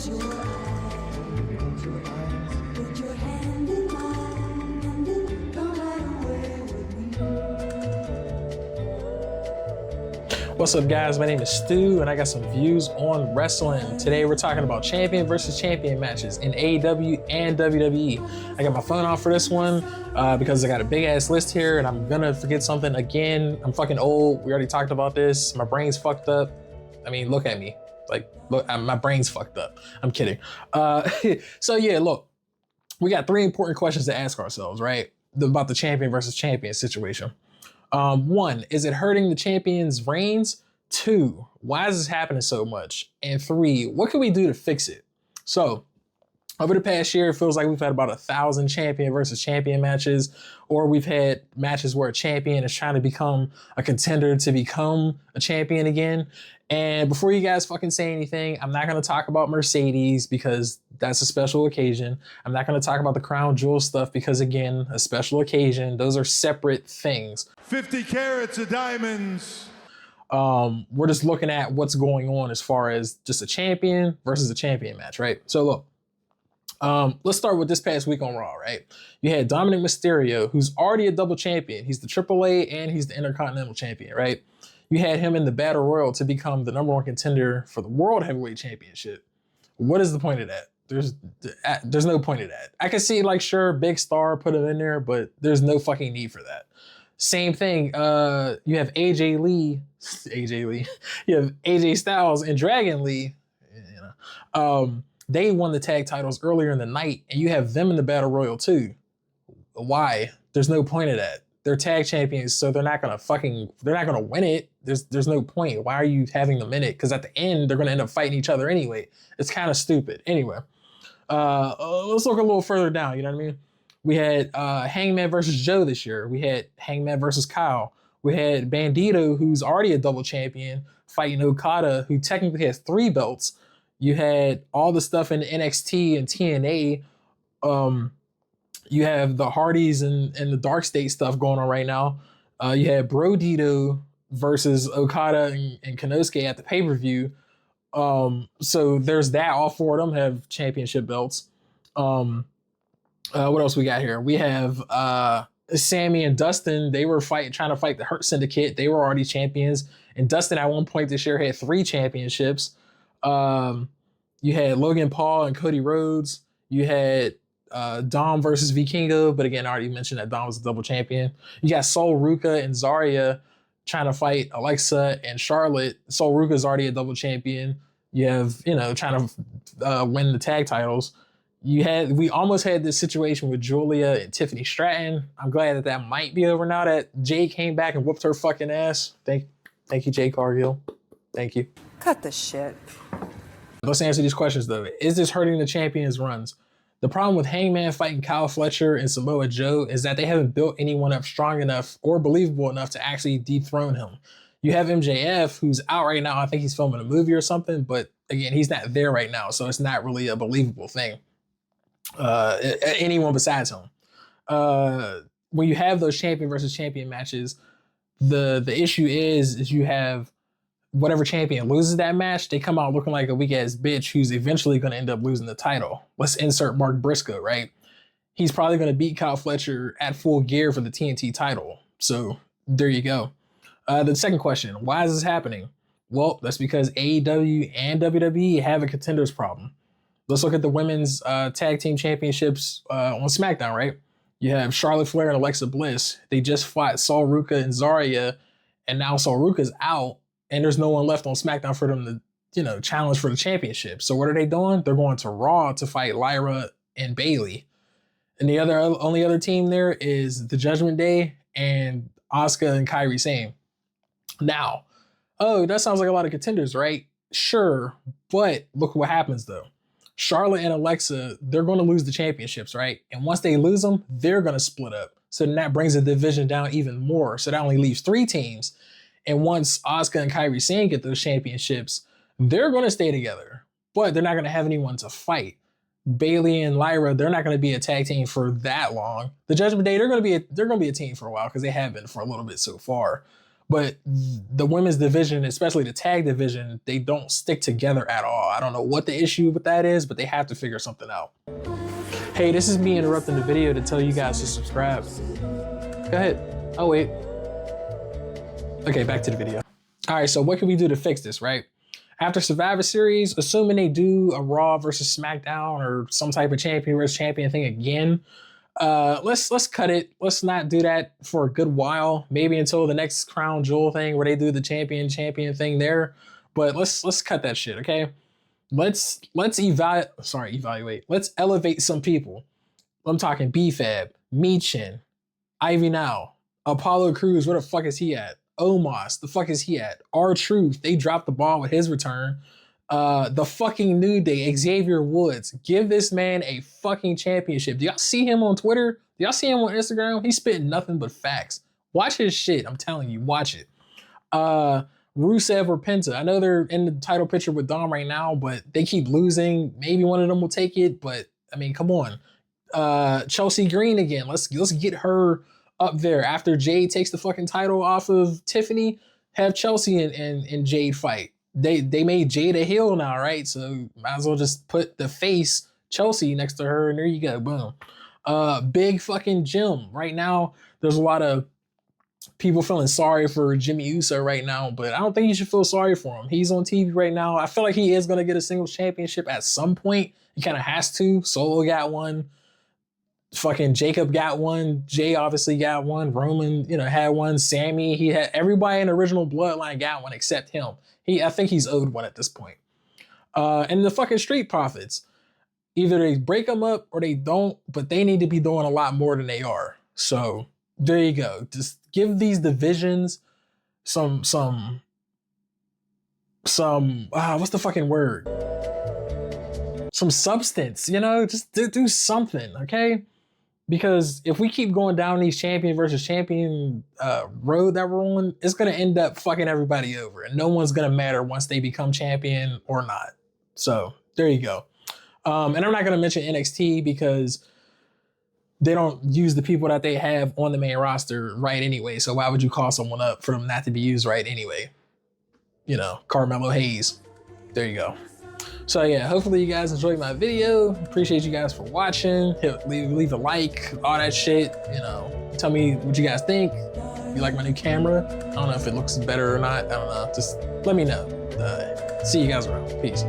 Close your eyes, put your hand in mine, and then come right away with me. What's up, guys? My name is Stu, and I got some views on wrestling. Today, we're talking about champion versus champion matches in AEW and WWE. I got my phone off for this one because I got a big ass list here, and I'm gonna forget something again. I'm fucking old. We already talked about this. My brain's fucked up. I mean, look at me. Like, look, my brain's fucked up. I'm kidding. So yeah, look, we got three important questions to ask ourselves, right? About the champion versus champion situation. One, is it hurting the champion's reigns? Two, why is this happening so much? And three, what can we do to fix it? So, over the past year, it feels like we've had about 1,000 champion versus champion matches, or we've had matches where a champion is trying to become a contender to become a champion again. And before you guys fucking say anything, I'm not going to talk about Mercedes because that's a special occasion. I'm not going to talk about the crown jewel stuff because, again, a special occasion. Those are separate things. 50 carats of diamonds. We're just looking at what's going on as far as just a champion versus a champion match, right? So look. Let's start with this past week on Raw, right? You had Dominic Mysterio, who's already a double champion. He's the AAA and he's the Intercontinental Champion, right? You had him in the Battle Royal to become the number one contender for the World Heavyweight Championship. What is the point of that? There's no point of that. I can see, like, sure, big star, put him in there, but there's no fucking need for that. Same thing. You have AJ Lee. You have AJ Styles and Dragon Lee. You know. They won the tag titles earlier in the night, and you have them in the Battle Royal too. Why? There's no point of that. They're tag champions, so they're not gonna win it. There's no point. Why are you having them in it? Because at the end, they're gonna end up fighting each other anyway. It's kind of stupid. Anyway, let's look a little further down. You know what I mean? We had Hangman versus Joe this year. We had Hangman versus Kyle. We had Bandito, who's already a double champion, fighting Okada, who technically has 3 belts. You had all the stuff in NXT and TNA. You have the Hardys and the Dark State stuff going on right now. You had Brodito versus Okada and Konosuke at the pay-per-view. So there's that. All 4 of them have championship belts. What else we got here? We have Sammy and Dustin. They were trying to fight the Hurt Syndicate. They were already champions. And Dustin at one point this year had 3 championships. You had Logan Paul and Cody Rhodes. You had Dom versus Vikingo, but again, I already mentioned that Dom was a double champion. You got Sol Ruka and Zarya trying to fight Alexa and Charlotte. Sol Ruka is already a double champion. You have, trying to win the tag titles. We almost had this situation with Julia and Tiffany Stratton. I'm glad that might be over now that Jay came back and whooped her fucking ass. Thank you, Jay Cargill. Thank you. Cut the shit. Let's answer these questions, though. Is this hurting the champions' runs? The problem with Hangman fighting Kyle Fletcher and Samoa Joe is that they haven't built anyone up strong enough or believable enough to actually dethrone him. You have MJF, who's out right now. I think he's filming a movie or something, but again, he's not there right now, so it's not really a believable thing. Anyone besides him. When you have those champion versus champion matches, the issue is you have whatever champion loses that match, they come out looking like a weak ass bitch who's eventually going to end up losing the title. Let's insert Mark Briscoe, right? He's probably going to beat Kyle Fletcher at Full Gear for the TNT title. So there you go. The second question, why is this happening? Well, that's because AEW and WWE have a contenders problem. Let's look at the women's tag team championships on SmackDown, right? You have Charlotte Flair and Alexa Bliss. They just fought Sol Ruka and Zarya, and now Sol Ruka's out. And there's no one left on SmackDown for them to, challenge for the championship. So what are they doing? They're going to Raw to fight Lyra and Bayley. And the only other team there is the Judgment Day and Asuka and Kairi Sane. Now, that sounds like a lot of contenders, right? Sure, but look what happens though. Charlotte and Alexa, they're going to lose the championships, right? And once they lose them, they're going to split up. So then that brings the division down even more. So that only leaves 3 teams. And once Asuka and Kairi Sane get those championships, they're going to stay together, but they're not going to have anyone to fight. Bayley and Lyra, they're not going to be a tag team for that long. The Judgment Day, they're going to be a team for a while because they have been for a little bit so far. But the women's division, especially the tag division, they don't stick together at all. I don't know what the issue with that is, but they have to figure something out. Hey, this is me interrupting the video to tell you guys to subscribe. Go ahead. Oh, wait. Okay, back to the video. All right, so what can we do to fix this, right? After Survivor Series, assuming they do a Raw versus SmackDown or some type of champion versus champion thing again, let's cut it. Let's not do that for a good while. Maybe until the next Crown Jewel thing where they do the champion thing there. But let's cut that shit, okay? Let's evaluate. Let's elevate some people. I'm talking B-Fab, Michin, Ivy Now, Apollo Crews. Where the fuck is he at? Omos, the fuck is he at? R-Truth, they dropped the ball with his return. The fucking New Day, Xavier Woods. Give this man a fucking championship. Do y'all see him on Twitter? Do y'all see him on Instagram? He's spitting nothing but facts. Watch his shit. I'm telling you, watch it. Rusev or Penta. I know they're in the title picture with Dom right now, but they keep losing. Maybe one of them will take it, but I mean, come on. Chelsea Green again. Let's get her up there after Jade takes the fucking title off of Tiffany. Have Chelsea and Jade fight. They made Jade a heel now, right? So might as well just put the face Chelsea next to her, and there you go, boom. Big fucking Jim. Right now, there's a lot of people feeling sorry for Jimmy Uso right now, but I don't think you should feel sorry for him. He's on TV right now. I feel like he is gonna get a singles championship at some point. He kind of has to. Solo got one. Fucking Jacob got one. Jay obviously got one. Roman, had one. Sammy, he had everybody in the original bloodline got one except him. I think he's owed one at this point. And the fucking Street Profits, either they break them up or they don't, but they need to be doing a lot more than they are. So there you go. Just give these divisions some what's the fucking word? Some substance, just do something, okay? Because if we keep going down these champion versus champion road that we're on, it's going to end up fucking everybody over. And no one's going to matter once they become champion or not. So there you go. And I'm not going to mention NXT because they don't use the people that they have on the main roster right anyway. So why would you call someone up for them not to be used right anyway? Carmelo Hayes. There you go. So yeah, hopefully you guys enjoyed my video. Appreciate you guys for watching. Leave a like, all that shit. Tell me what you guys think. You like my new camera? I don't know if it looks better or not. I don't know. Just let me know. See you guys around. Peace.